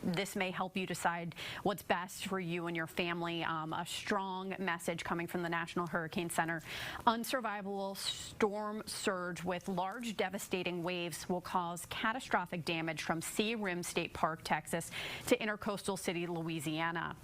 This may help you decide what's best for you and your family. A strong message coming from the National Hurricane Center. Unsurvivable storm surge with large devastating waves will cause catastrophic damage from Sea Rim State Park, Texas, to intercoastal city, Louisiana.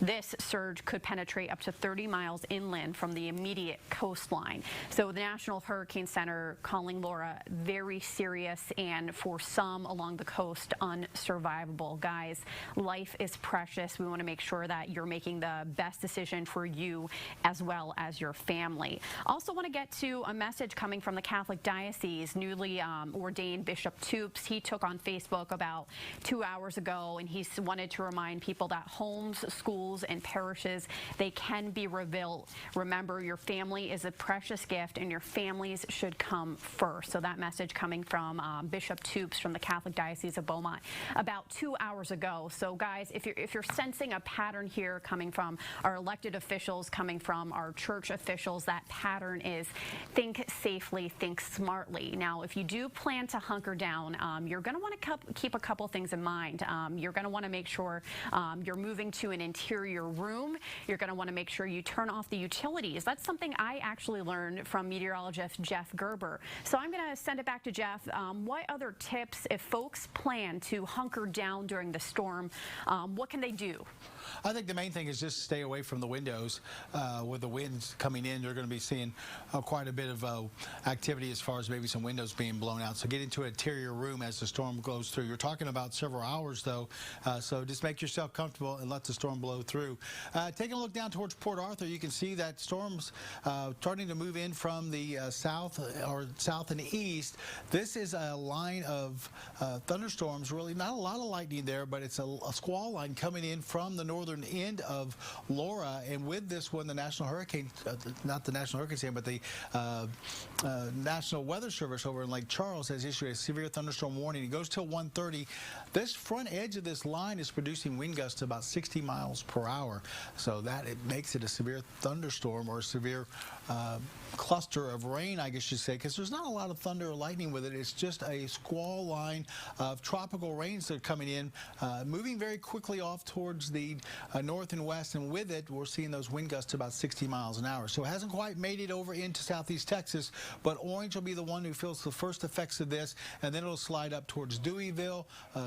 This surge could penetrate up to 30 miles inland from the immediate coastline. So the National Hurricane Center calling Laura very serious, and for some along the coast, unsurvivable. Guys, life is precious. We want to make sure that you're making the best decision for you as well as your family. Also want to get to a message coming from the Catholic Diocese. Newly ordained Bishop Toops, he took on Facebook about 2 hours ago, and he wanted to remind people that homes, schools, and parishes, they can be rebuilt. Remember, your family is a precious gift, and your families should come first. So that message coming from Bishop Toops from the Catholic Diocese of Beaumont about 2 hours ago. So guys, if you're sensing a pattern here coming from our elected officials, coming from our church officials, that pattern is think safely, think smartly. Now, if you do plan to hunker down, you're going to want to keep a couple things in mind. You're going to want to make sure you're moving to an interior room. You're going to want to make sure you turn off the utilities. That's something I actually learned from meteorologist Jeff Gerber. So I'm going to send it back to Jeff. What other tips, if folks plan to hunker down during the storm, what can they do? I think the main thing is just stay away from the windows. With the winds coming in, you're going to be seeing quite a bit of activity as far as maybe some windows being blown out. So get into an interior room as the storm goes through. You're talking about several hours, though, so just make yourself comfortable and let the storm blow through. Taking a look down towards Port Arthur, you can see that storms starting to move in from the south and east. This is a line of thunderstorms, really not a lot of lightning there, but it's a squall line coming in from the northern end of Laura. And with this one, the National Hurricane, not the National Hurricane Center, but the National Weather Service over in Lake Charles has issued a severe thunderstorm warning. It goes till 1:30. This front edge of this line is producing wind gusts to about 60 miles per hour. So that it makes it a severe thunderstorm, or a severe cluster of rain, I guess you'd say, because there's not a lot of thunder or lightning with it. It's just a squall line of tropical rains that are coming in, moving very quickly off towards the north and west, and with it, we're seeing those wind gusts about 60 miles an hour. So it hasn't quite made it over into southeast Texas, but Orange will be the one who feels the first effects of this, and then it'll slide up towards Deweyville,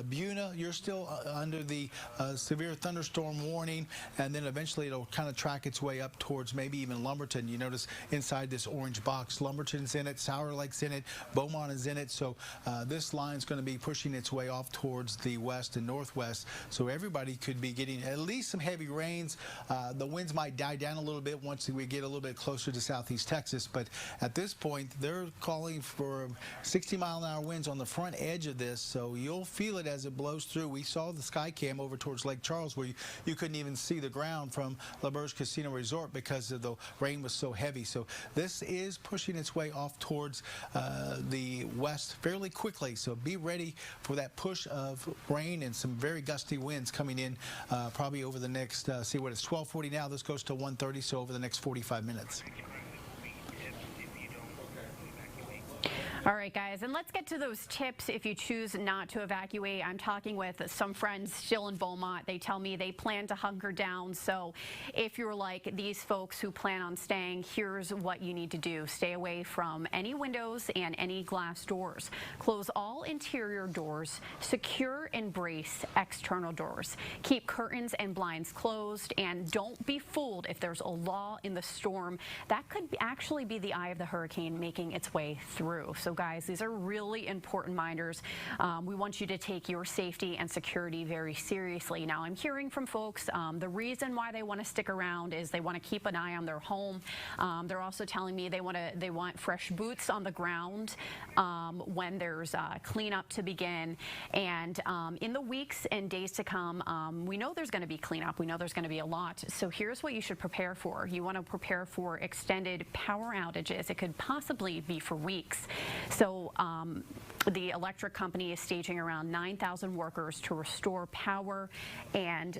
Beaumont. You're still under the severe thunderstorm warning, and then eventually it'll kind of track its way up towards maybe even Lumberton. You notice inside this orange box, Lumberton's in it, Sour Lake's in it, Beaumont is in it. So this line's going to be pushing its way off towards the west and northwest. So everybody could be getting at least some heavy rains. The winds might die down a little bit once we get a little bit closer to southeast Texas, but at this point they're calling for 60-mile-an-hour winds on the front edge of this, so you'll feel it as it blows through. We saw the sky cam over towards Lake Charles where you couldn't even see the ground from La Berge Casino Resort because of the rain was so heavy. So this is pushing its way off towards the west fairly quickly, so be ready for that push of rain and some very gusty winds coming in probably over the next, see what it's 12:40 now, this goes to 1:30, so over the next 45 minutes. All right, guys, and let's get to those tips if you choose not to evacuate. I'm talking with some friends still in Beaumont. They tell me they plan to hunker down. So if you're like these folks who plan on staying, here's what you need to do. Stay away from any windows and any glass doors. Close all interior doors. Secure and brace external doors. Keep curtains and blinds closed, and don't be fooled if there's a lull in the storm. That could actually be the eye of the hurricane making its way through. So guys, these are really important reminders. We want you to take your safety and security very seriously. Now, I'm hearing from folks the reason why they want to stick around is they want to keep an eye on their home. They're also telling me they want fresh boots on the ground when there's cleanup to begin. And in the weeks and days to come, we know there's going to be cleanup. We know there's going to be a lot. So here's what you should prepare for. You want to prepare for extended power outages. It could possibly be for weeks. So the electric company is staging around 9,000 workers to restore power, and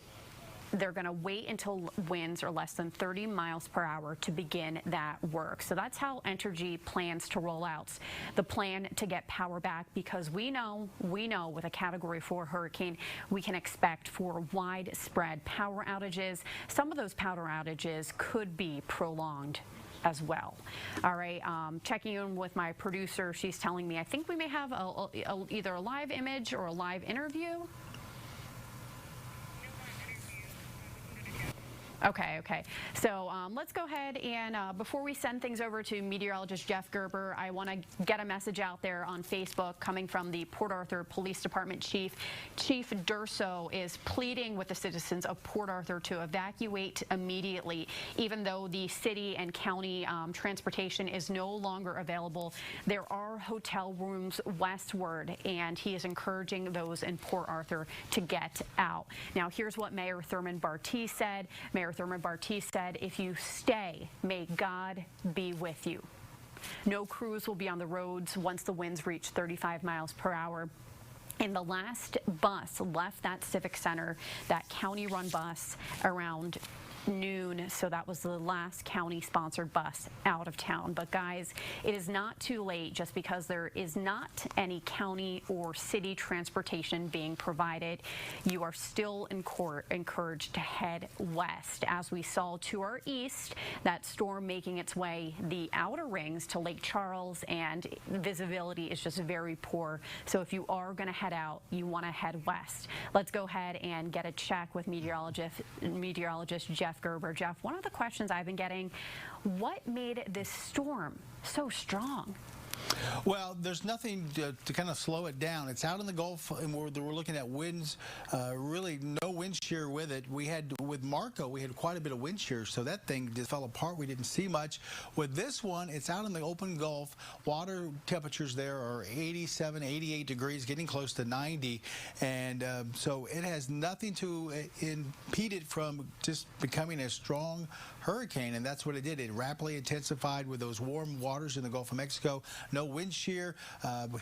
they're going to wait until winds are less than 30 miles per hour to begin that work. So that's how Entergy plans to roll out the plan to get power back, because we know with a Category 4 hurricane, we can expect for widespread power outages. Some of those power outages could be prolonged as well. All right, checking in with my producer, she's telling me I think we may have either a live image or a live interview. Okay. So let's go ahead and before we send things over to meteorologist Jeff Gerber, I want to get a message out there on Facebook coming from the Port Arthur Police Department Chief. Chief Durso is pleading with the citizens of Port Arthur to evacuate immediately, even though the city and county transportation is no longer available. There are hotel rooms westward, and he is encouraging those in Port Arthur to get out. Now, here's what Mayor Thurman Bartee said. Mayor Thurman Bartee said, "If you stay, may God be with you." No crews will be on the roads once the winds reach 35 miles per hour. And the last bus left that Civic Center, that county-run bus, around noon, so that was the last county-sponsored bus out of town. But guys, it is not too late. Just because there is not any county or city transportation being provided, you are still encouraged to head west. As we saw to our east, that storm making its way the outer rings to Lake Charles, and visibility is just very poor. So if you are going to head out, you want to head west. Let's go ahead and get a check with meteorologist Jeff Gerber. Jeff, one of the questions I've been getting, what made this storm so strong? Well, there's nothing to kind of slow it down. It's out in the Gulf, and we're looking at winds, really no wind shear with it. With Marco, we had quite a bit of wind shear, so that thing just fell apart. We didn't see much. With this one, it's out in the open Gulf. Water temperatures there are 87, 88 degrees, getting close to 90, and so it has nothing to impede it from just becoming a strong hurricane, and that's what it did. It rapidly intensified with those warm waters in the Gulf of Mexico. No wind shear,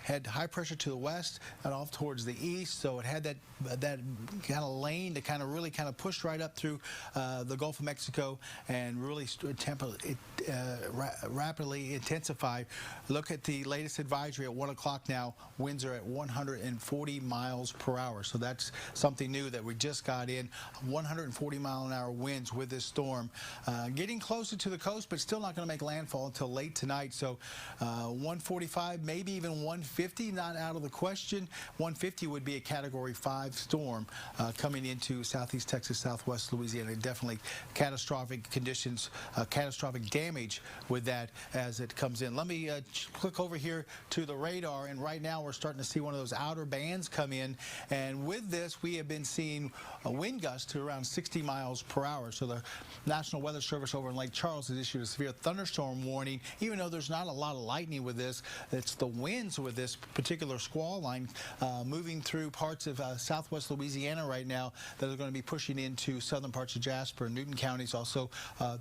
had high pressure to the west and off towards the east, so it had that kind of lane that really pushed right up through the Gulf of Mexico and really rapidly intensified. Look at the latest advisory at 1 o'clock now. Winds are at 140 miles per hour, so that's something new that we just got in. 140-mile-an-hour winds with this storm. Getting closer to the coast, but still not going to make landfall until late tonight, so 145, maybe even 150, not out of the question. 150 would be a Category 5 storm coming into southeast Texas, southwest Louisiana. Definitely catastrophic conditions, catastrophic damage with that as it comes in. Let me click over here to the radar, and right now we're starting to see one of those outer bands come in, and with this we have been seeing a wind gust to around 60 miles per hour. So the National Weather Service over in Lake Charles has issued a severe thunderstorm warning, even though there's not a lot of lightning with this. It's the winds with this particular squall line moving through parts of southwest Louisiana right now that are going to be pushing into southern parts of Jasper and Newton counties, also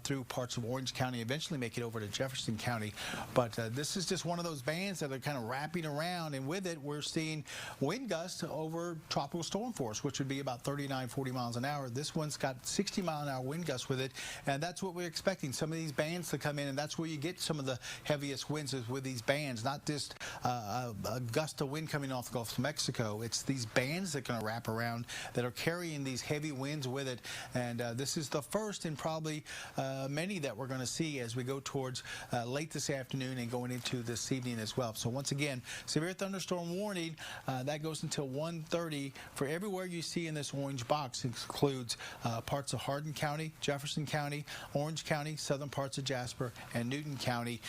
through parts of Orange County, eventually make it over to Jefferson County. But this is just one of those bands that are kind of wrapping around, and with it we're seeing wind gusts over tropical storm force, which would be about 39, 40 miles an hour. This one's got 60-mile-an-hour wind gusts with it, and that's what we're expecting, some of these bands to come in, and that's where you get some of the heaviest winds is with these bands, not just a gust of wind coming off the Gulf of Mexico. It's these bands that are going to wrap around that are carrying these heavy winds with it, and this is the first in probably many that we're going to see as we go towards late this afternoon and going into this evening as well. So once again, severe thunderstorm warning, that goes until 1:30 for everywhere you see in this orange box. It includes parts of Hardin County, Jefferson County, Orange County, southern parts of Jasper, and Newton County.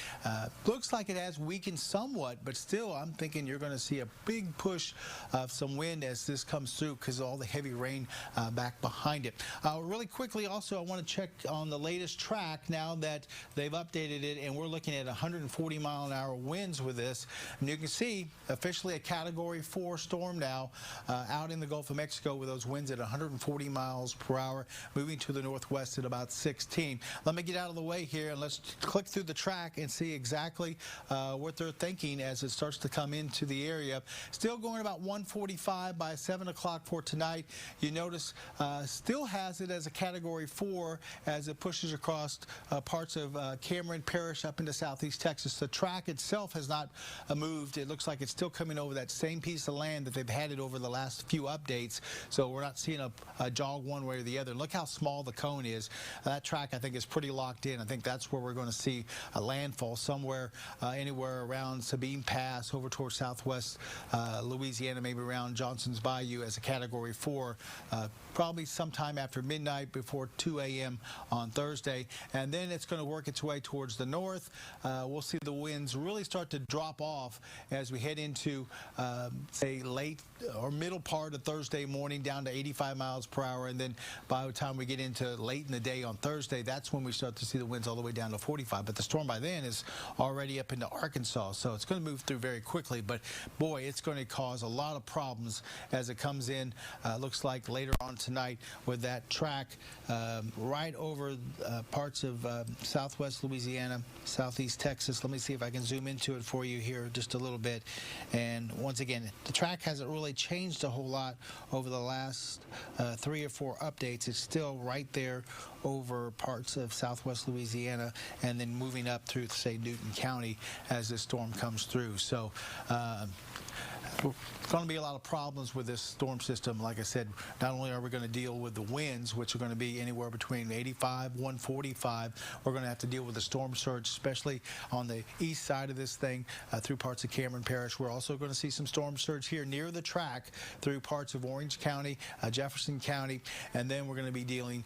Looks like it has weakened somewhat, but still I'm thinking you're going to see a big push of some wind as this comes through because of all the heavy rain back behind it. Really quickly also, I want to check on the latest track now that they've updated it, and we're looking at 140-mile-an-hour winds with this. And you can see officially a Category 4 storm now out in the Gulf of Mexico with those winds at 140 miles per hour, moving to the northwest at about 16. Let me get out of the way here and let's click through the track and see exactly what what they're thinking as it starts to come into the area. Still going about 145 by 7 o'clock for tonight. You notice still has it as a Category 4 as it pushes across parts of Cameron Parish up into southeast Texas. The track itself has not moved. It looks like it's still coming over that same piece of land that they've had it over the last few updates. So we're not seeing a jog one way or the other. Look how small the cone is. That track, I think, is pretty locked in. I think that's where we're going to see a landfall somewhere, anywhere around Sabine Pass over towards southwest Louisiana, maybe around Johnson's Bayou as a Category 4, probably sometime after midnight before 2 a.m. on Thursday. And then it's going to work its way towards the north. We'll see the winds really start to drop off as we head into, say, late or middle part of Thursday morning down to 85 miles per hour. And then by the time we get into late in the day on Thursday, that's when we start to see the winds all the way down to 45. But the storm by then is already up into Arkansas, so it's going to move through very quickly. But boy, it's going to cause a lot of problems as it comes in. Looks like later on tonight with that track right over parts of southwest Louisiana, southeast Texas. Let me see if I can zoom into it for you here just a little bit. And once again, the track hasn't really changed a whole lot over the last 3 or 4 updates. It's still right there over parts of southwest Louisiana and then moving up through, say, Newton County as this storm comes through. So going to be a lot of problems with this storm system. Like I said, not only are we going to deal with the winds, which are going to be anywhere between 85, 145, we're going to have to deal with the storm surge, especially on the east side of this thing through parts of Cameron Parish. We're also going to see some storm surge here near the track through parts of Orange County, Jefferson County, and then we're going to be dealing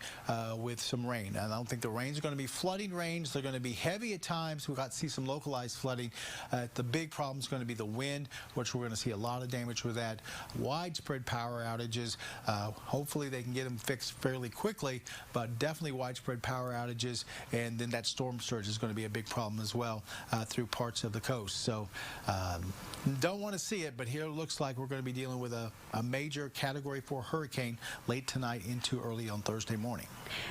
with some rain. And I don't think the rains are going to be flooding rains. They're going to be heavy at times. We've got to see some localized flooding. The big problem is going to be the wind, which we're going to see a lot of damage with that. Widespread power outages. Hopefully they can get them fixed fairly quickly, but definitely widespread power outages. And then that storm surge is going to be a big problem as well through parts of the coast. So don't want to see it, but here it looks like we're going to be dealing with a major Category 4 hurricane late tonight into early on Thursday morning.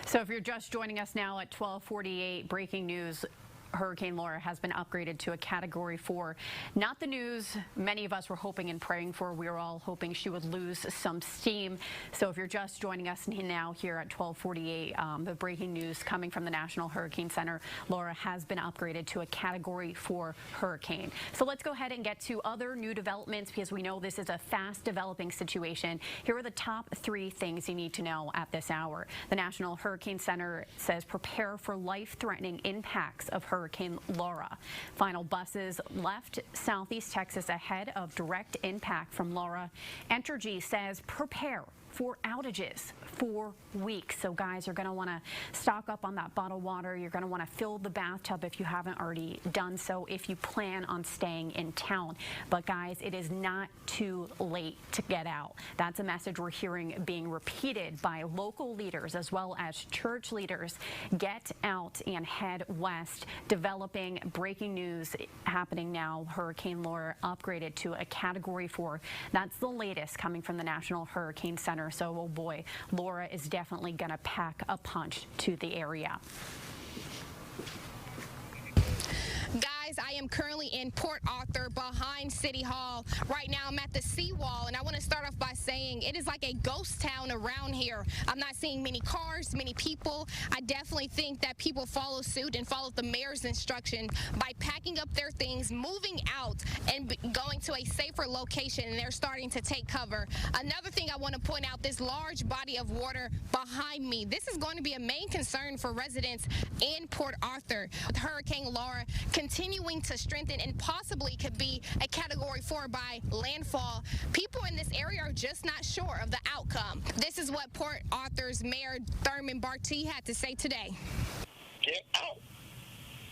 So if you're just joining us now at 12:48, breaking news. Hurricane Laura has been upgraded to a Category 4. Not the news many of us were hoping and praying for. We were all hoping she would lose some steam. So if you're just joining us now here at 12:48, the breaking news coming from the National Hurricane Center, Laura has been upgraded to a Category 4 hurricane. So let's go ahead and get to other new developments because we know this is a fast developing situation. Here are the top 3 things you need to know at this hour. The National Hurricane Center says prepare for life-threatening impacts of Hurricane Laura. Final buses left southeast Texas ahead of direct impact from Laura. Entergy says prepare for outages for weeks. So guys, you're going to want to stock up on that bottled water. You're going to want to fill the bathtub if you haven't already done so if you plan on staying in town. But guys, it is not too late to get out. That's a message we're hearing being repeated by local leaders as well as church leaders. Get out and head west. Developing breaking news happening now. Hurricane Laura upgraded to a Category 4. That's the latest coming from the National Hurricane Center. So, oh boy, Laura is definitely going to pack a punch to the area. Guys, I am currently in Port Arthur behind City Hall. Right now I'm at the seawall, and I want to start off by saying it is like a ghost town around here. I'm not seeing many cars, many people. I definitely think that people follow suit and follow the mayor's instruction by packing up their things, moving out, and going to a safer location, and they're starting to take cover. Another thing I want to point out, this large body of water behind me. This is going to be a main concern for residents in Port Arthur. With Hurricane Laura continuing to strengthen and possibly could be a Category 4 by landfall, people in this area are just not sure of the outcome. This is what Port Arthur's Mayor Thurman Bartee had to say today. Get out.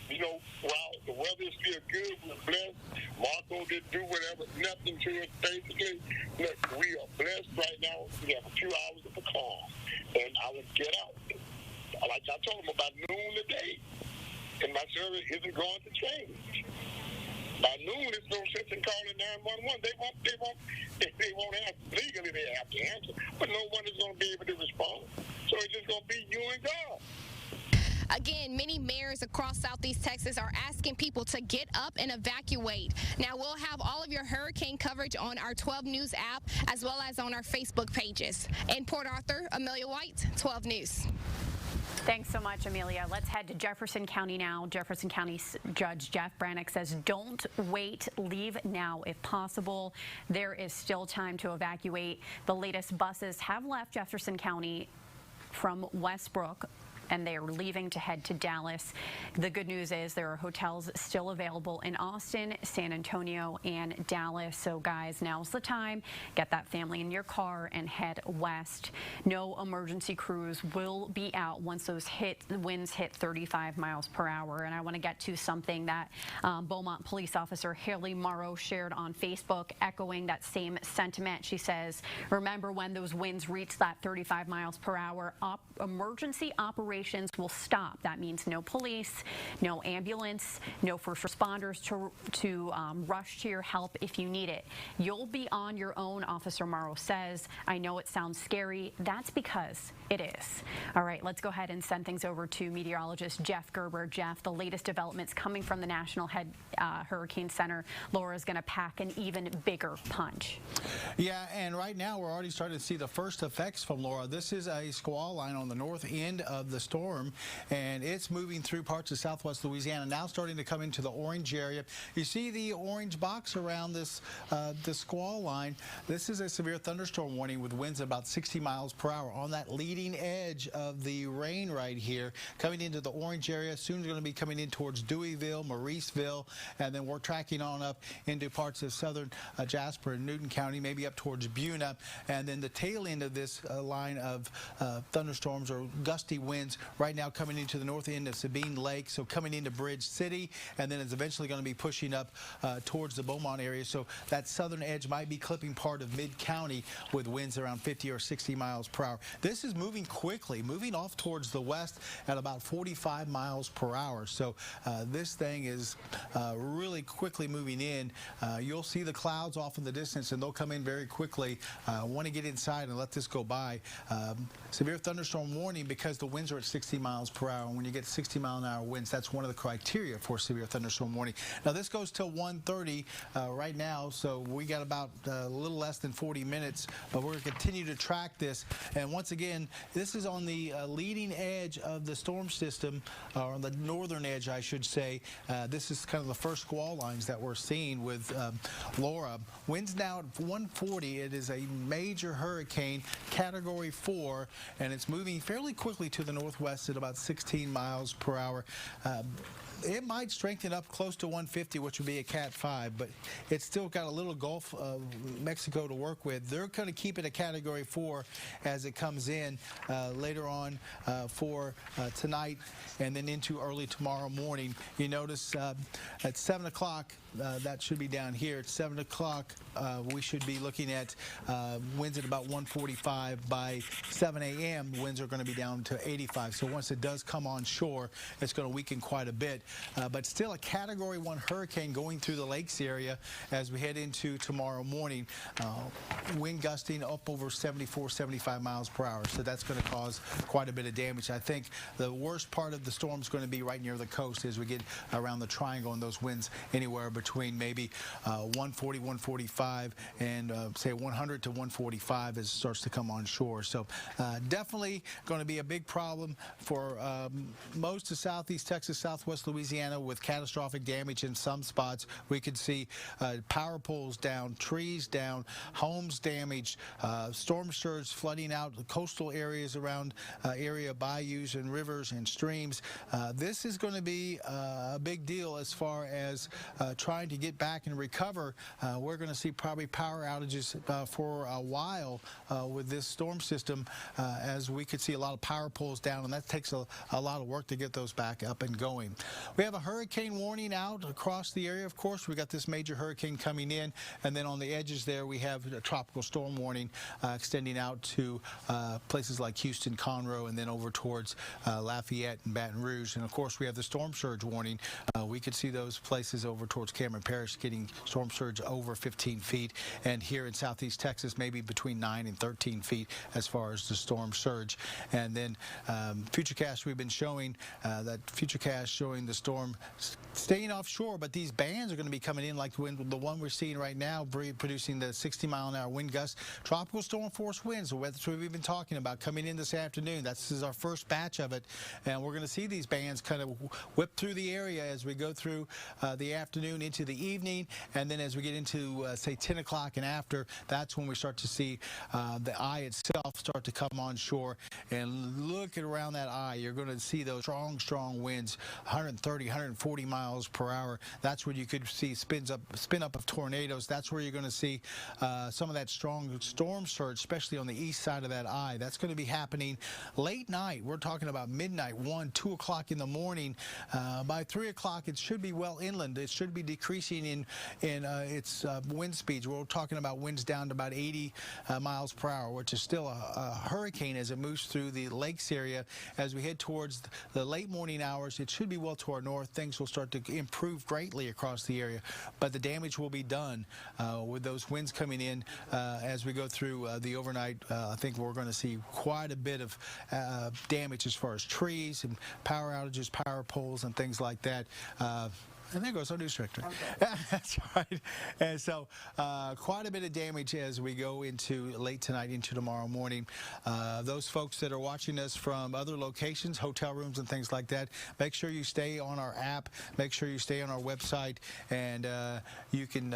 You know, while the weather is still good, we're blessed. Marco didn't do whatever, nothing to us, basically. Look, we are blessed right now. We have a few hours of a calm. And I would get out. Like I told them, about noon today. And my service isn't going to change. By noon, there's no sense in calling 911. They won't answer. Legally, they have to answer. But no one is going to be able to respond. So it's just going to be you and God. Again, many mayors across Southeast Texas are asking people to get up and evacuate. Now, we'll have all of your hurricane coverage on our 12 News app as well as on our Facebook pages. In Port Arthur, Amelia White, 12 News. Thanks so much, Amelia. Let's head to Jefferson County now. Jefferson County Judge Jeff Brannick says don't wait, leave now if possible. There is still time to evacuate. The latest buses have left Jefferson County from Westbrook, and they are leaving to head to Dallas. The good news is there are hotels still available in Austin, San Antonio, and Dallas. So guys, now's the time. Get that family in your car and head west. No emergency crews will be out once those winds hit 35 miles per hour. And I want to get to something that Beaumont police officer Haley Morrow shared on Facebook, echoing that same sentiment. She says, remember when those winds reach that 35 miles per hour, emergency operations will stop. That means no police, no ambulance, no first responders to rush to your help if you need it. You'll be on your own, Officer Morrow says. I know it sounds scary. That's because it is. All right, let's go ahead and send things over to meteorologist Jeff Gerber. Jeff, the latest developments coming from the National Hurricane Center. Laura's going to pack an even bigger punch. Yeah, and right now we're already starting to see the first effects from Laura. This is a squall line on the north end of the storm, and it's moving through parts of southwest Louisiana, now starting to come into the orange area. You see the orange box around this the squall line. This is a severe thunderstorm warning with winds about 60 miles per hour on that leading edge of the rain right here, coming into the orange area. Soon going to be coming in towards Deweyville, Mauriceville, and then we're tracking on up into parts of southern Jasper and Newton County, maybe up towards Beaumont, and then the tail end of this line of thunderstorms or gusty winds right now coming into the north end of Sabine Lake, so coming into Bridge City, and then it's eventually going to be pushing up towards the Beaumont area. So that southern edge might be clipping part of mid-county with winds around 50 or 60 miles per hour. This is moving quickly, moving off towards the west at about 45 miles per hour. So this thing is really quickly moving in. You'll see the clouds off in the distance, and they'll come in very quickly. Want to get inside and let this go by. Severe thunderstorm warning because the winds are at 60 miles per hour. And when you get 60-mile-an-hour winds, that's one of the criteria for severe thunderstorm warning. Now, this goes till 1:30 right now, so we got about a little less than 40 minutes, but we're going to continue to track this. And once again, this is on the leading edge of the storm system, or on the northern edge, I should say. This is kind of the first squall lines that we're seeing with Laura. Winds now at 140. It is a major hurricane, Category 4, and it's moving fairly quickly to the northwest at about 16 miles per hour. It might strengthen up close to 150, which would be a Cat 5, but it's still got a little Gulf of Mexico to work with. They're going to keep it a Category 4 as it comes in later on for tonight and then into early tomorrow morning. You notice at 7 o'clock, that should be down here. At 7 o'clock, we should be looking at winds at about 145. By 7 a.m., winds are going to be down to 85. So once it does come on shore, it's going to weaken quite a bit. But still a Category 1 hurricane going through the lakes area as we head into tomorrow morning. Wind gusting up over 74, 75 miles per hour. So that's going to cause quite a bit of damage. I think the worst part of the storm is going to be right near the coast as we get around the triangle, and those winds anywhere between maybe 140, 145 and say 100 to 145 as it starts to come on shore. So definitely going to be a big problem for most of southeast Texas, southwest Louisiana, with catastrophic damage in some spots. We could see power poles down, trees down, homes damaged, storm surge flooding out the coastal areas around area bayous and rivers and streams. This is going to be a big deal as far as trying to get back and recover. We're going to see probably power outages for a while with this storm system, as we could see a lot of power poles down, and that takes a lot of work to get those back up and going. We have a hurricane warning out across the area. Of course, we got this major hurricane coming in, and then on the edges there we have a tropical storm warning extending out to places like Houston, Conroe, and then over towards Lafayette and Baton Rouge. And of course, we have the storm surge warning. We could see those places over towards Cameron Parish getting storm surge over 15 feet, and here in southeast Texas, maybe between 9 and 13 feet as far as the storm surge. And then Futurecast, we've been showing that Futurecast showing the storm staying offshore, but these bands are going to be coming in like the one we're seeing right now, producing the 60-mile-an-hour wind gusts. Tropical storm force winds, that's what we've been talking about, coming in this afternoon. This is our first batch of it, and we're going to see these bands kind of whip through the area as we go through the afternoon into the evening, and then as we get into, say, 10 o'clock and after, that's when we start to see the eye itself start to come on shore. And look around that eye, you're going to see those strong winds, 130, 140 miles per hour. That's where you could see spin up of tornadoes. That's where you're going to see some of that strong storm surge, especially on the east side of that eye. That's going to be happening late night. We're talking about midnight, 1, 2 o'clock in the morning. By 3 o'clock, it should be well inland. It should be decreasing in its wind speeds. We're talking about winds down to about 80 miles per hour, which is still a hurricane as it moves through the lakes area. As we head towards the late morning hours, it should be well to our north. Things will start to improve greatly across the area, but the damage will be done with those winds coming in as we go through the overnight. I think we're going to see quite a bit of damage as far as trees and power outages, power poles, and things like that. And there goes our news director. Okay. That's right. And so quite a bit of damage as we go into late tonight into tomorrow morning. Those folks that are watching us from other locations, hotel rooms and things like that, make sure you stay on our app. Make sure you stay on our website, and you can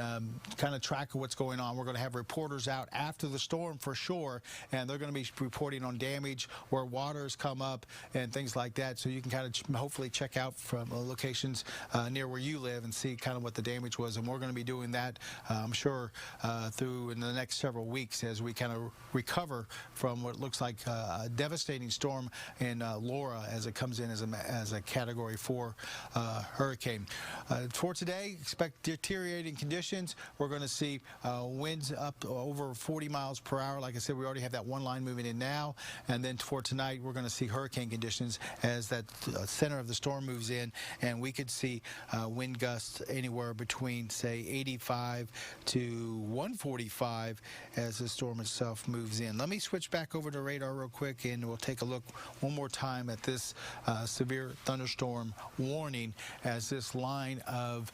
kind of track what's going on. We're going to have reporters out after the storm for sure, and they're going to be reporting on damage where water has come up and things like that. So you can kind of hopefully check out from locations near where you live and see kind of what the damage was, and we're going to be doing that I'm sure through in the next several weeks as we kind of recover from what looks like a devastating storm in Laura as it comes in as a Category 4 hurricane. For today, expect deteriorating conditions. We're going to see winds up over 40 miles per hour. Like I said, we already have that one line moving in now, and then for tonight we're going to see hurricane conditions as that center of the storm moves in, and we could see wind gusts anywhere between, say, 85 to 145 as the storm itself moves in. Let me switch back over to radar real quick, and we'll take a look one more time at this severe thunderstorm warning as this line of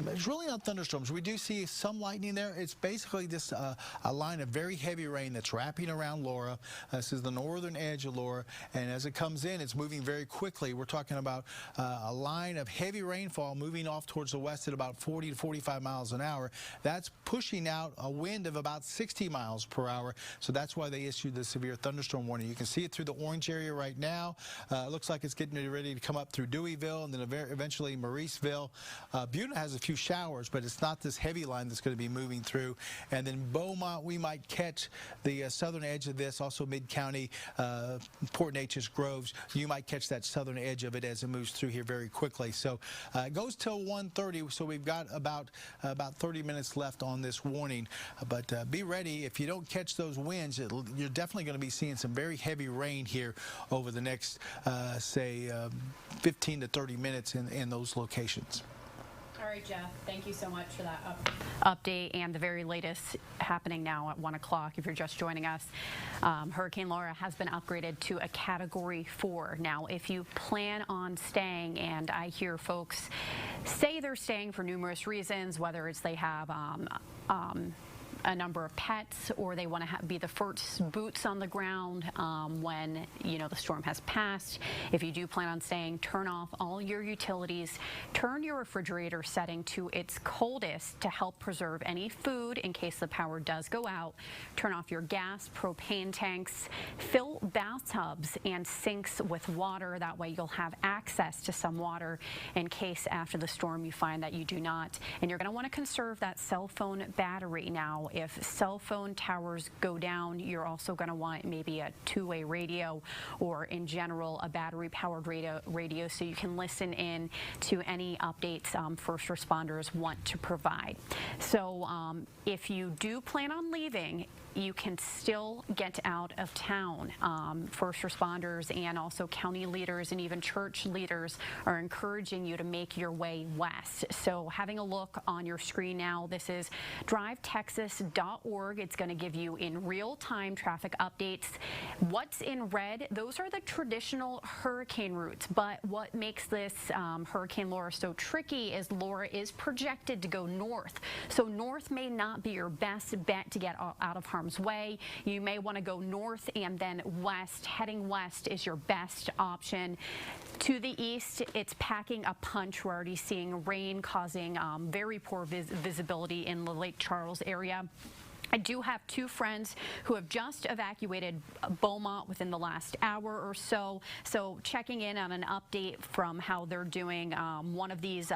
it's really not thunderstorms. We do see some lightning there. It's basically just a line of very heavy rain that's wrapping around Laura. This is the northern edge of Laura, and as it comes in, it's moving very quickly. We're talking about a line of heavy rainfall moving off towards the west at about 40 to 45 miles an hour. That's pushing out a wind of about 60 miles per hour, so that's why they issued the severe thunderstorm warning. You can see it through the orange area right now. It looks like it's getting ready to come up through Deweyville and then eventually Mauriceville. Beaumont has a few showers, but it's not this heavy line that's going to be moving through. And then Beaumont, we might catch the southern edge of this, also Mid-County, Port Neches, Groves. You might catch that southern edge of it as it moves through here very quickly. So it goes till 1:30, so we've got about 30 minutes left on this warning. But be ready. If you don't catch those winds, you're definitely going to be seeing some very heavy rain here over the next, say, 15 to 30 minutes in those locations. All right, Jeff, thank you so much for that update and the very latest happening now at 1 o'clock. If you're just joining us, Hurricane Laura has been upgraded to a Category 4. Now, if you plan on staying, and I hear folks say they're staying for numerous reasons, whether it's they have a number of pets, or they want to be the first boots on the ground when the storm has passed. If you do plan on staying, turn off all your utilities. Turn your refrigerator setting to its coldest to help preserve any food in case the power does go out. Turn off your gas, propane tanks. Fill bathtubs and sinks with water. That way you'll have access to some water in case after the storm you find that you do not. And you're going to want to conserve that cell phone battery. Now, if cell phone towers go down, you're also going to want maybe a two-way radio, or in general a battery-powered radio so you can listen in to any updates first responders want to provide. So if you do plan on leaving, you can still get out of town. First responders and also county leaders and even church leaders are encouraging you to make your way west. So having a look on your screen now, this is drivetexas.org. It's going to give you in real-time traffic updates. What's in red, those are the traditional hurricane routes, but what makes this Hurricane Laura so tricky is Laura is projected to go north. So north may not be your best bet to get out of harm's way. You may want to go north and then west. Heading west is your best option. To the east, it's packing a punch. We're already seeing rain causing very poor visibility in the Lake Charles area. I do have two friends who have just evacuated Beaumont within the last hour or so. So checking in on an update from how they're doing. One of these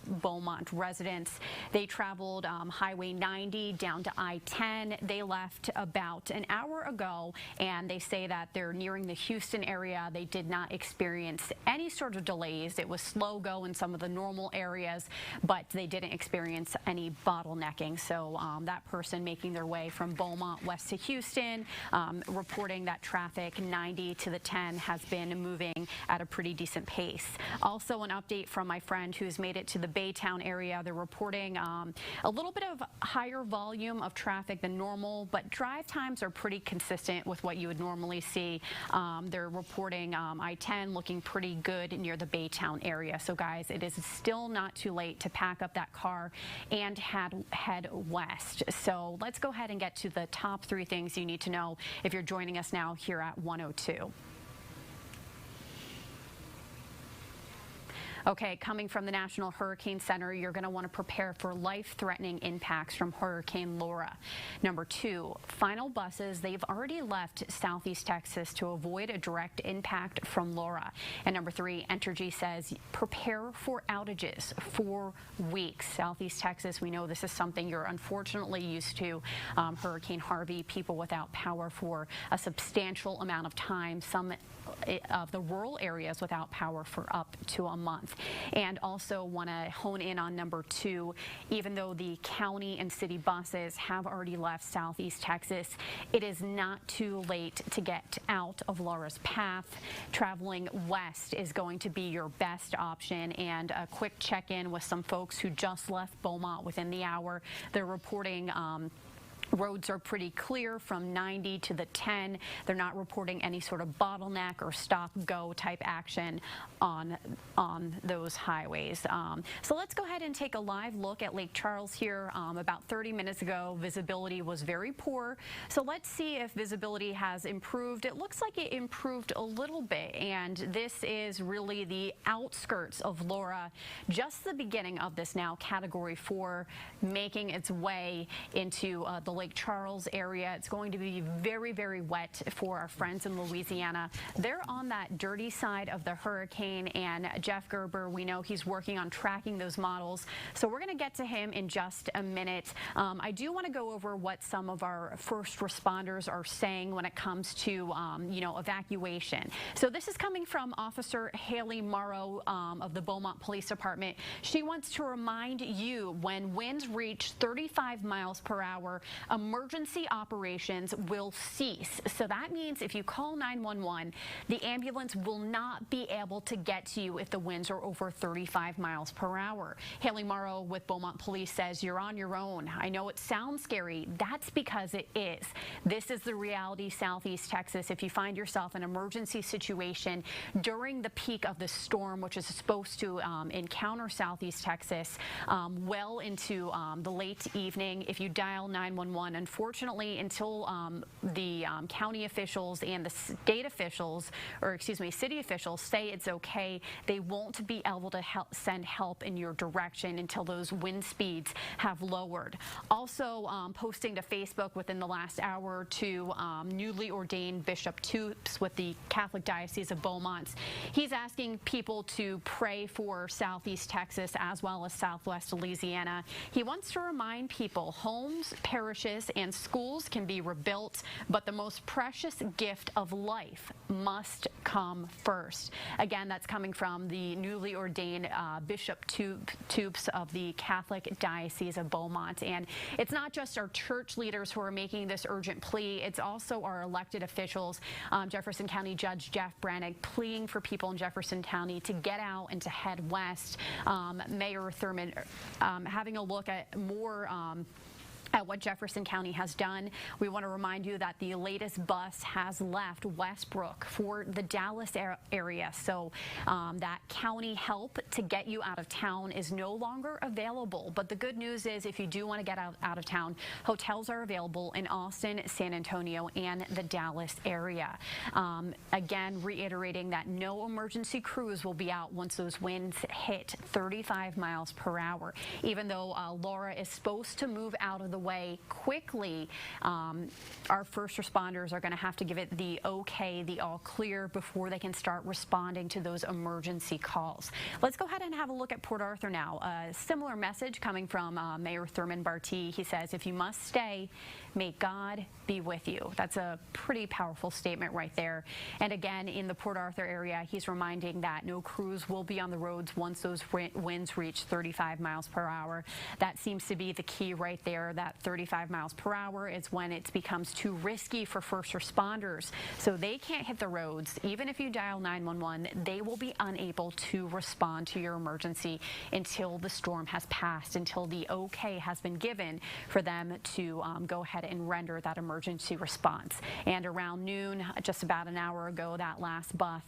Beaumont residents, they traveled Highway 90 down to I-10. They left about an hour ago, and they say that they're nearing the Houston area. They did not experience any sort of delays. It was slow go in some of the normal areas, but they didn't experience any bottlenecking. So that person making their way from Beaumont west to Houston, reporting that traffic 90 to the 10 has been moving at a pretty decent pace. Also an update from my friend who's made it to the Baytown area. They're reporting a little bit of higher volume of traffic than normal, but drive times are pretty consistent with what you would normally see. They're reporting I-10 looking pretty good near the Baytown area. So guys, it is still not too late to pack up that car and head west. So let's go ahead and get to the top three things you need to know if you're joining us now here at 102. Okay, coming from the National Hurricane Center, you're going to want to prepare for life-threatening impacts from Hurricane Laura. Number two, final buses, they've already left southeast Texas to avoid a direct impact from Laura. And number three, Entergy says prepare for outages for weeks. Southeast Texas, we know this is something you're unfortunately used to. Hurricane Harvey, people without power for a substantial amount of time. Some of the rural areas without power for up to a month. And also want to hone in on number two, even though the county and city buses have already left southeast Texas, it is not too late to get out of Laura's path. Traveling west is going to be your best option. And a quick check-in with some folks who just left Beaumont within the hour. They're reporting roads are pretty clear from 90 to the 10. They're not reporting any sort of bottleneck or stop-go type action on those highways. So let's go ahead and take a live look at Lake Charles here. About 30 minutes ago, visibility was very poor. So let's see if visibility has improved. It looks like it improved a little bit, and this is really the outskirts of Laura, just the beginning of this now Category 4, making its way into the Lake Charles area. It's going to be very, very wet for our friends in Louisiana. They're on that dirty side of the hurricane, and Jeff Gerber, we know he's working on tracking those models. So we're going to get to him in just a minute. I do want to go over what some of our first responders are saying when it comes to, evacuation. So this is coming from Officer Haley Morrow of the Beaumont Police Department. She wants to remind you when winds reach 35 miles per hour, emergency operations will cease. So that means if you call 911, the ambulance will not be able to get to you if the winds are over 35 miles per hour. Haley Morrow with Beaumont Police says you're on your own. I know it sounds scary. That's because it is. This is the reality, Southeast Texas. If you find yourself in an emergency situation during the peak of the storm, which is supposed to encounter Southeast Texas well into the late evening, if you dial 911, unfortunately, until the county officials and the state officials, or excuse me, city officials say it's okay, they won't be able to send help in your direction until those wind speeds have lowered. Also posting to Facebook within the last hour or two, newly ordained Bishop Toops with the Catholic Diocese of Beaumont. He's asking people to pray for Southeast Texas as well as Southwest Louisiana. He wants to remind people homes, parishes, churches and schools can be rebuilt, but the most precious gift of life must come first. Again, that's coming from the newly ordained Bishop Tupes of the Catholic Diocese of Beaumont. And it's not just our church leaders who are making this urgent plea, it's also our elected officials. Jefferson County Judge Jeff Brannick pleading for people in Jefferson County to get out and to head west. Mayor Thurman having a look at more at what Jefferson County has done. We want to remind you that the latest bus has left Westbrook for the Dallas area. So that county help to get you out of town is no longer available. But the good news is if you do want to get out of town, hotels are available in Austin, San Antonio, and the Dallas area. Again, reiterating that no emergency crews will be out once those winds hit 35 miles per hour. Even though Laura is supposed to move out of the way quickly, our first responders are going to have to give it the okay, the all clear, before they can start responding to those emergency calls. Let's go ahead and have a look at Port Arthur now. A similar message coming from Mayor Thurman Barty. He says, if you must stay, may God be with you. That's a pretty powerful statement right there. And again, in the Port Arthur area, he's reminding that no crews will be on the roads once those winds reach 35 miles per hour. That seems to be the key right there. That 35 miles per hour is when it becomes too risky for first responders. So they can't hit the roads. Even if you dial 911, they will be unable to respond to your emergency until the storm has passed, until the okay has been given for them to go ahead and render that emergency response. And around noon, just about an hour ago, that last bus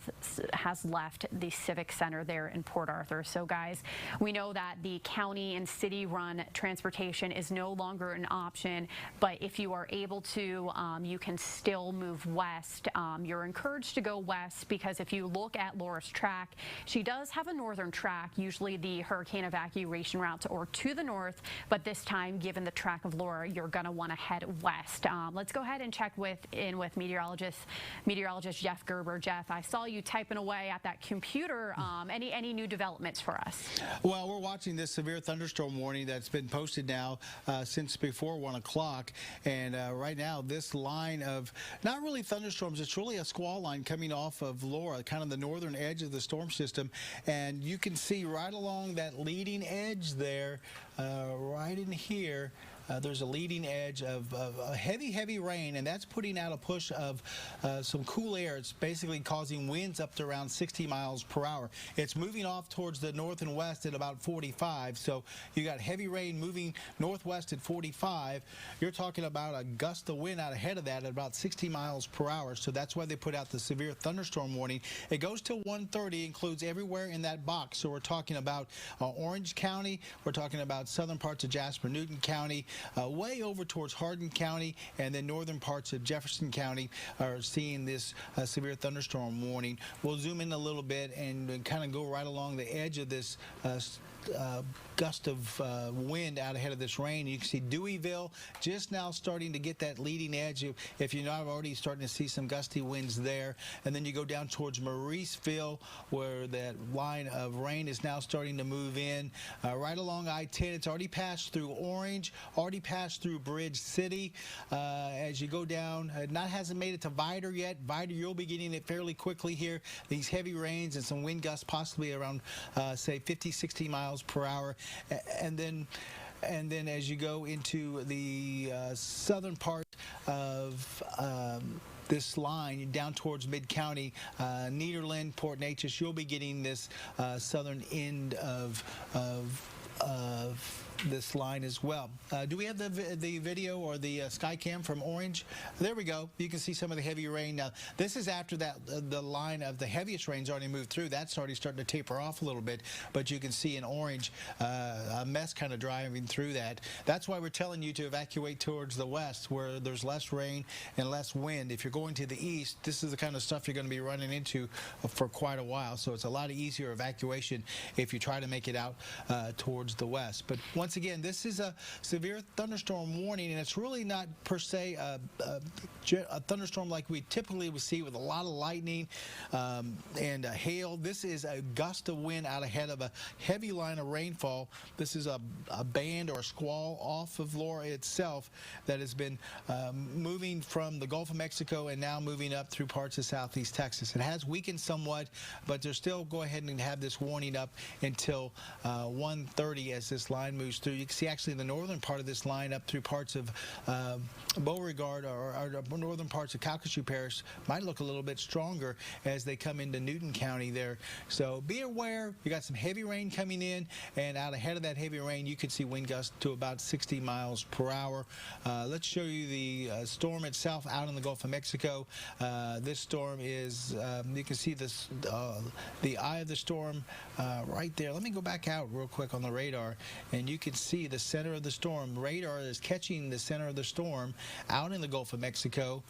has left the Civic Center there in Port Arthur. So guys, we know that the county and city run transportation is no longer an option, but if you are able to, you can still move west. You're encouraged to go west because if you look at Laura's track, she does have a northern track, usually the hurricane evacuation route or to the north, but this time, given the track of Laura, you're going to want to head west. Let's go ahead and check with meteorologist Jeff Gerber. Jeff, I saw you typing away at that computer. Any new developments for us? Well, we're watching this severe thunderstorm warning that's been posted now since before 1 o'clock, and right now this line of not really thunderstorms, it's really a squall line coming off of Laura, kind of the northern edge of the storm system, and you can see right along that leading edge there, right in here, there's a leading edge of heavy rain, and that's putting out a push of some cool air. It's basically causing winds up to around 60 miles per hour. It's moving off towards the north and west at about 45, so you got heavy rain moving northwest at 45. You're talking about a gust of wind out ahead of that at about 60 miles per hour, so that's why they put out the severe thunderstorm warning. It goes till 1:30, includes everywhere in that box, so we're talking about Orange County, we're talking about southern parts of Jasper-Newton County, way over towards Hardin County, and then northern parts of Jefferson County are seeing this severe thunderstorm warning. We'll zoom in a little bit and kind of go right along the edge of this gust of wind out ahead of this rain. You can see Deweyville just now starting to get that leading edge. If you're not already starting to see some gusty winds there, and then you go down towards Mauriceville where that line of rain is now starting to move in. Right along I-10, it's already passed through Orange, already passed through Bridge City. As you go down, hasn't made it to Vidor yet. Vidor, you'll be getting it fairly quickly here. These heavy rains and some wind gusts possibly around, say, 50, 60 miles per hour. And then as you go into the southern part of this line down towards Mid-County, Nederland, Port Neches, you'll be getting this southern end of this line as well. Do we have the video or the Skycam from Orange? There we go. You can see some of the heavy rain. Now, this is after that the line of the heaviest rain's already moved through. That's already starting to taper off a little bit, but you can see in Orange a mess kind of driving through that. That's why we're telling you to evacuate towards the west where there's less rain and less wind. If you're going to the east, this is the kind of stuff you're going to be running into for quite a while, so it's a lot easier evacuation if you try to make it out towards the west. But once once again, this is a severe thunderstorm warning, and it's really not per se a thunderstorm like we typically would see with a lot of lightning and hail. This is a gust of wind out ahead of a heavy line of rainfall. This is a band or a squall off of Laura itself that has been moving from the Gulf of Mexico and now moving up through parts of southeast Texas. It has weakened somewhat, but they're still go ahead and have this warning up until 1:30 as this line moves through. You can see actually the northern part of this line up through parts of Beauregard or northern parts of Calcasieu Parish might look a little bit stronger as they come into Newton County there. So be aware, you got some heavy rain coming in, and out ahead of that heavy rain you could see wind gusts to about 60 miles per hour. Let's show you the storm itself out in the Gulf of Mexico. This storm is, you can see this, the eye of the storm right there. Let me go back out real quick on the radar, and you can see the center of the storm. Radar is catching the center of the storm out in the Gulf of Mexico.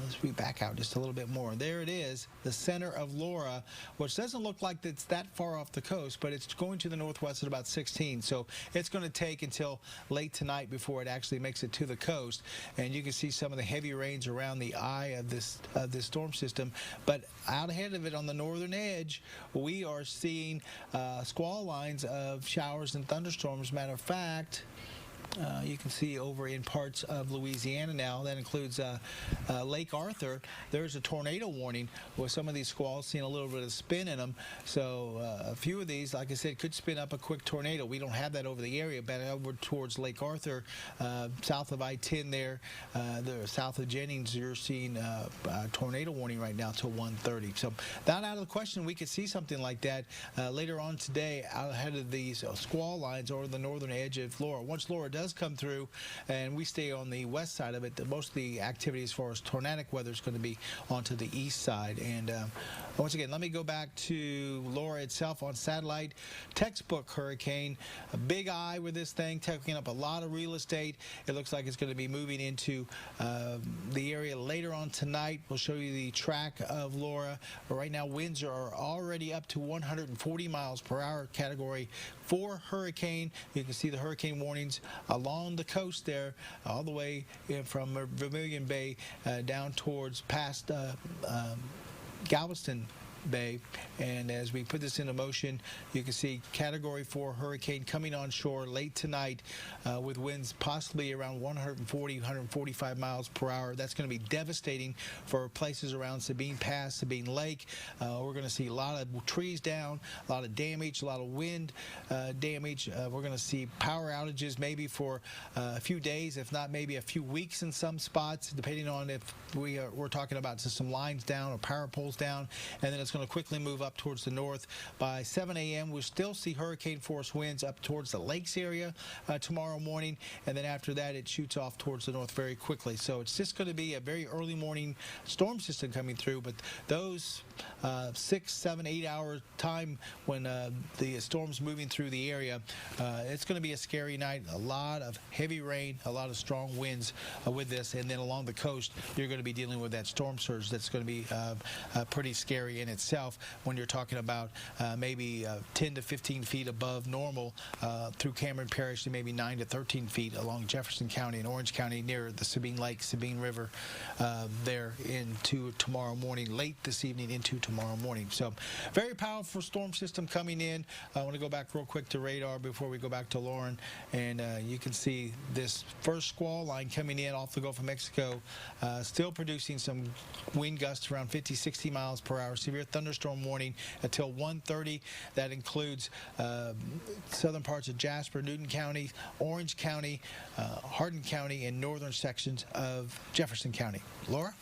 Let's be back out just a little bit more. There it is, the center of Laura, which doesn't look like it's that far off the coast, but it's going to the northwest at about 16. So it's going to take until late tonight before it actually makes it to the coast. And you can see some of the heavy rains around the eye of this storm system. But out ahead of it on the northern edge, we are seeing squall lines of showers and thunderstorms. Matter of fact, you can see over in parts of Louisiana now, that includes Lake Arthur, there's a tornado warning with some of these squalls seeing a little bit of spin in them. So a few of these, like I said, could spin up a quick tornado. We don't have that over the area, but over towards Lake Arthur, south of I-10 there, south of Jennings, you're seeing a tornado warning right now till 1:30. So not out of the question we could see something like that later on today out ahead of these squall lines over the northern edge of Laura. Once Laura does come through and we stay on the west side of it, most of the activity as far as tornadic weather is going to be onto the east side. And once again, let me go back to Laura itself on satellite. Textbook hurricane, a big eye with this thing, taking up a lot of real estate. It looks like it's going to be moving into the area later on tonight. We'll show you the track of Laura. But right now, winds are already up to 140 miles per hour, category 4 hurricane. You can see the hurricane warnings along the coast there, all the way from Vermilion Bay down towards past Galveston Bay. And as we put this into motion, you can see category 4 hurricane coming on shore late tonight with winds possibly around 140, 145 miles per hour. That's going to be devastating for places around Sabine Pass, Sabine Lake. We're going to see a lot of trees down, a lot of damage, a lot of wind damage. We're going to see power outages maybe for a few days, if not maybe a few weeks in some spots, depending on if we're talking about just some lines down or power poles down. And then it's going to quickly move up towards the north. By 7 a.m., we'll still see hurricane force winds up towards the lakes area tomorrow morning, and then after that it shoots off towards the north very quickly. So it's just going to be a very early morning storm system coming through, but those 6, 7, 8 hour time when the storm's moving through the area, it's going to be a scary night. A lot of heavy rain, a lot of strong winds with this, and then along the coast you're going to be dealing with that storm surge that's going to be pretty scary in itself when you're talking about maybe 10 to 15 feet above normal through Cameron Parish to maybe 9 to 13 feet along Jefferson County and Orange County near the Sabine Lake, Sabine River there into tomorrow morning, late this evening into tomorrow morning. So very powerful storm system coming in. I want to go back real quick to radar before we go back to Lauren, and you can see this first squall line coming in off the Gulf of Mexico, still producing some wind gusts around 50, 60 miles per hour. Severe thunderstorm warning until 1:30. That includes southern parts of Jasper, Newton County, Orange County, Hardin County, and northern sections of Jefferson County. Laura?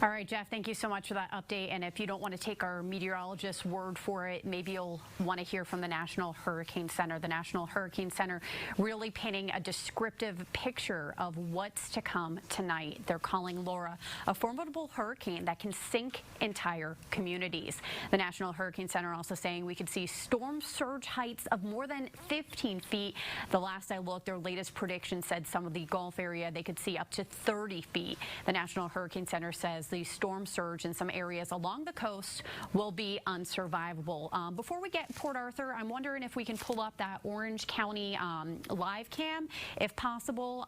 All right, Jeff, thank you so much for that update. And if you don't want to take our meteorologist's word for it, maybe you'll want to hear from the National Hurricane Center. The National Hurricane Center really painting a descriptive picture of what's to come tonight. They're calling Laura a formidable hurricane that can sink entire communities. The National Hurricane Center also saying we could see storm surge heights of more than 15 feet. The last I looked, their latest prediction said some of the Gulf area, they could see up to 30 feet. The National Hurricane Center says the storm surge in some areas along the coast will be unsurvivable. Before we get Port Arthur, I'm wondering if we can pull up that Orange County live cam, if possible.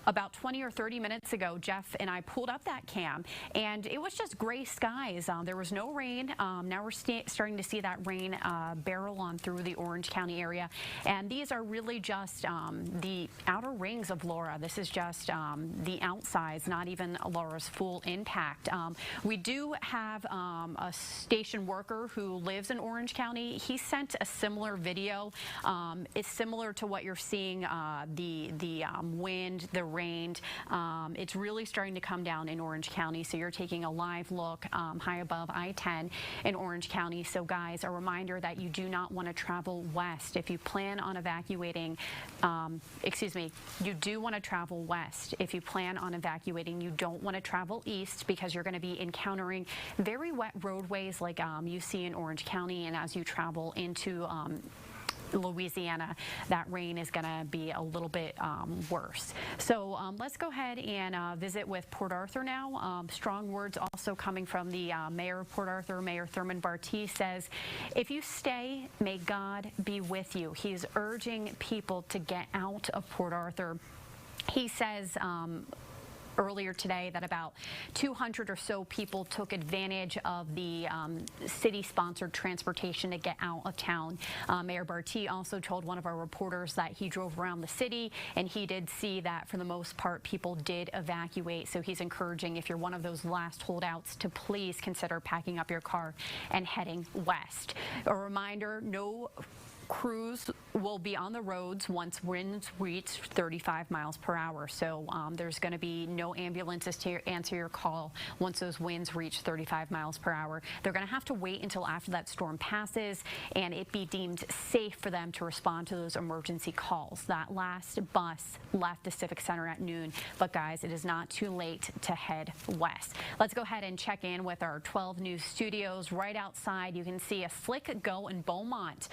About 20 or 30 minutes ago, Jeff and I pulled up that cam, and it was just gray skies. There was no rain. Now we're starting to see that rain barrel on through the Orange County area, and these are really just the outer rings of Laura. This is just the outsides, not even Laura's full impact. We do have a station worker who lives in Orange County. He sent a similar video. It's similar to what you're seeing, the wind, the rain. It's really starting to come down in Orange County, so you're taking a live look high above I-10 in Orange County. So guys, a reminder that you do not want to travel west. If you plan on evacuating, you do want to travel west. If you plan on evacuating, you don't want to travel east, because you're going to be encountering very wet roadways like you see in Orange County, and as you travel into Louisiana, that rain is going to be a little bit worse. So let's go ahead and visit with Port Arthur now. Strong words also coming from the mayor of Port Arthur, Mayor Thurman Bartee, says, if you stay, may God be with you. He's urging people to get out of Port Arthur. He says earlier today that about 200 or so people took advantage of the city-sponsored transportation to get out of town. Mayor Bartee also told one of our reporters that he drove around the city, and he did see that for the most part people did evacuate. So he's encouraging, if you're one of those last holdouts, to please consider packing up your car and heading west. A reminder, no crews will be on the roads once winds reach 35 miles per hour. So there's going to be no ambulances to answer your call once those winds reach 35 miles per hour. They're going to have to wait until after that storm passes and it be deemed safe for them to respond to those emergency calls. That last bus left the Civic Center at noon. But guys, it is not too late to head west. Let's go ahead and check in with our 12 News studios. Right outside, you can see a slick go in Beaumont.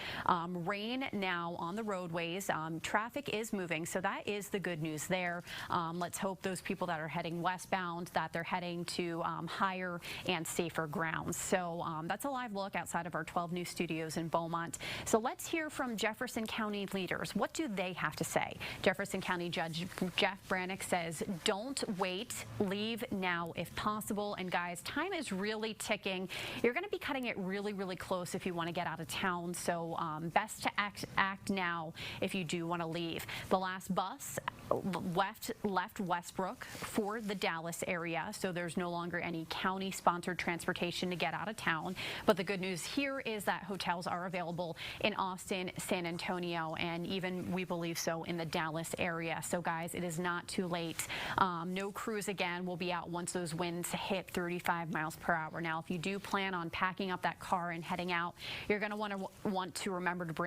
Rain now on the roadways. Traffic is moving, so that is the good news there. Let's hope those people that are heading westbound, that they're heading to higher and safer grounds. So that's a live look outside of our 12 News studios in Beaumont. So let's hear from Jefferson County leaders. What do they have to say? Jefferson County Judge Jeff Brannick says, don't wait, leave now if possible. And guys, time is really ticking. You're going to be cutting it really, really close if you want to get out of town. So best to act now if you do want to leave. The last bus left Westbrook for the Dallas area, so there's no longer any county-sponsored transportation to get out of town. But the good news here is that hotels are available in Austin, San Antonio, and even, we believe so, in the Dallas area. So guys, it is not too late. No crews, again, will be out once those winds hit 35 miles per hour. Now, if you do plan on packing up that car and heading out, you're going to want to remember to bring